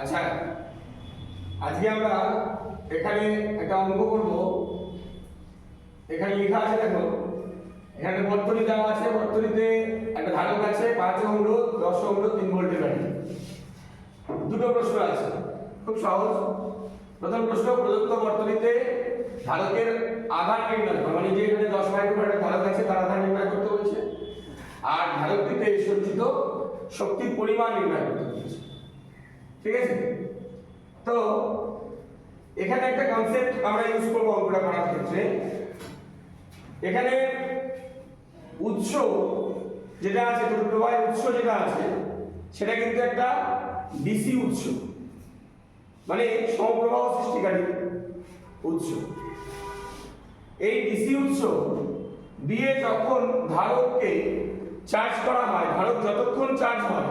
আচ্ছা, আজকে আমরা এখানে একটা অঙ্ক করব। এখানে লেখা আছে, দেখো এখানে বর্তনী দেওয়া আছে। বর্তনীতে একটা ধারক আছে, 5 ওহম রোধ, 10 ওহম রোধ, 3 ভোল্টের ব্যাটারি। দুটো প্রশ্ন আছে, খুব সহজ। প্রথম প্রশ্ন, প্রদত্ত বর্তনীতে ধারকের আধান নির্ণয় করো, মানে যে এখানে 10 মাইক্রোফ্যারাড ধারক আছে তার আধান নির্ণয় করতে বলছে, আর ধারকটিতে সঞ্চিত শক্তির পরিমাণ নির্ণয় করতে বলছে। ঠিক আছে? তো এখানে একটা কনসেপ্ট আমরা ইউজ করব অঙ্কটা করার ক্ষেত্রে। এখানে উৎস যেটা আছে, তড়িৎ প্রবাহের উৎস যেটা আছে, সেটা কিন্তু একটা ডিসি উৎস, মানে সমপ্রবাহ সৃষ্টিকারী উৎস। এই ডিসি উৎস দিয়ে যখন ধারককে চার্জ করা হয়, ধারক যতক্ষণ চার্জ হয়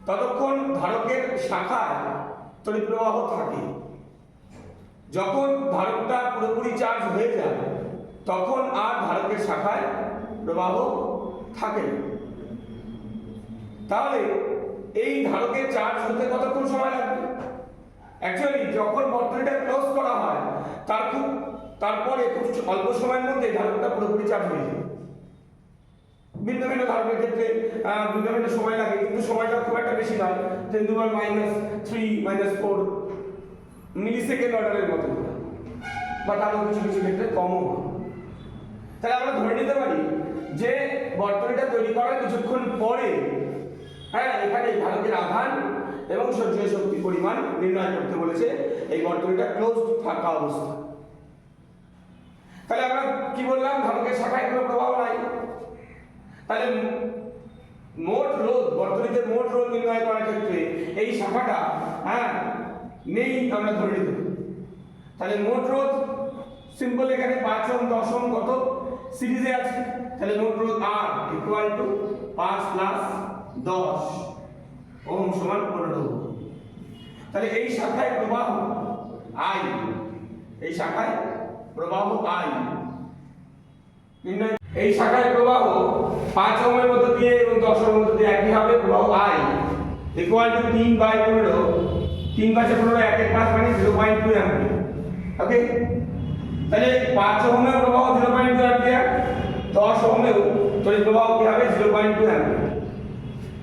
ততক্ষণ ধারকের শাখায় তড়িৎ প্রবাহ থাকে। যখন ধারকটা পুরোপুরি চার্জ হয়ে যায় তখন আর ধারকের শাখায় প্রবাহ থাকে না। তাহলে এই ধারকের চার্জ হতে কতক্ষণ সময় লাগবে? অ্যাকচুয়ালি যখন বর্তনীটা ক্লোজ করা হয় তারপরে খুব অল্প সময়ের মধ্যে ধারকটা পুরোপুরি চার্জ হয়ে যায়। ভিন্ন ভিন্ন ধারকের ক্ষেত্রে ভিন্ন ভিন্ন সময় লাগে, কিন্তু সময়টা খুব একটা বেশি নয়, 10⁻³ - 4 মিলিসেকেন্ড অর্ডারের মতো, বা তারও কিছু কিছু ক্ষেত্রে কমও হয়। তাহলে আমরা ধরে নিতে পারি যে বর্তনীটা তৈরি করার কিছুক্ষণ পরে এখানে ধারকের আধান এবং সঞ্চয় শক্তি পরিমাণ নির্ণয় করতে বলেছে এই বর্তনীটা ক্লোজ থাকা অবস্থা। তাহলে আমরা কি বললাম? ধারকের শাখায় কোনো প্রবাহ নাই। তাহলে মোট রোধ, বর্তনীতে মোট রোধ নির্ণয় করার ক্ষেত্রে এই শাখাটা নেই আমরা ধরে নিতে। তাহলে মোট রোধ সিম্পল, এখানে 5 ওহম 10 ওহম কত সিরিজে আছে, তাহলে মোট রোধ R = 5 + 10 ওহম = 15 ওহম। তাহলে এই শাখায় প্রবাহ I, এই শাখায় প্রবাহ I নির্ণয়। এই শাখায় প্রবাহ 5 ওহমের মধ্যে দিয়ে এবং 10 ওহমের মধ্যে দিয়ে একই হবে। প্রবাহ I = 3/15, 3 × 5 = 15, 1 × 5 মানে 0.2 অ্যাম্পিয়ার। ওকে, তাহলে 5 ওহমের প্রবাহ 0.2 অ্যাম্পিয়ার, 10 ওহমের তড়িৎ প্রবাহ কি হবে? 0.2 অ্যাম্পিয়ার।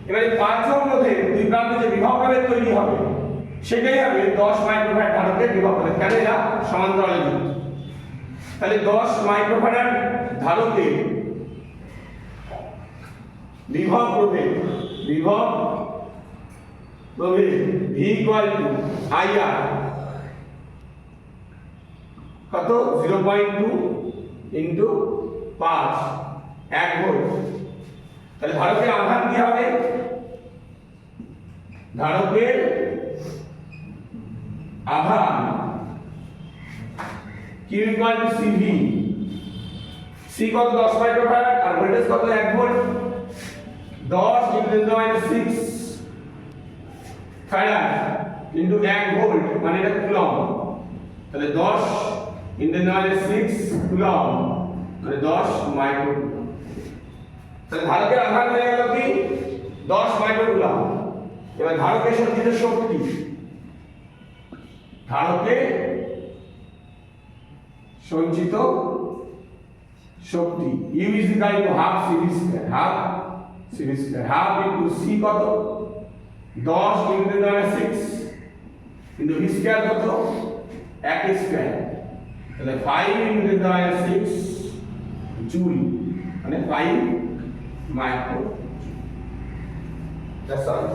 এবারে 5 ওহম মধ্যে দুই প্রান্তে যে বিভব প্রভেদ তৈরি হবে সেটাই হবে 10 মাইক্রোফ্যারাড ধারকের বিভব প্রভেদ, কেন এরা সমান্তরালে যুক্ত। তাহলে 10 মাইক্রোফ্যারাড ধারকের বিভব প্রভেদ V = IR কত? 0.2 × 5, 1 ভোল্ট। তাহলে ধারকের আধান কি হবে? ধারকের আধান Q = CV। C কত? 10 মাইক্রোফ্যারাড, আর ভোল্টেজ কত? 1 ভোল্ট। 10 × 10⁻⁶ ফ্যারাড × 1 ভোল্ট, মানে এটা কুলম্ব। তাহলে 10 × 10⁻⁶ কুলম্ব, মানে 10 মাইক্রোকুলম্ব। তাহলে ধারকের আধান হয়ে গেল কি? 10 মাইক্রোকুলম্ব। এবার ধারকের সঞ্চিত শক্তি, ধারকের সঞ্চিত শক্তি U = ½ CV², ½ CV², ½ × C কত? 10 × 10⁻⁶ কিন্তু V² কত? 1² তাহলে 5 × 10⁻⁶ জুল, মানে 5 মাইক্রো। That's all.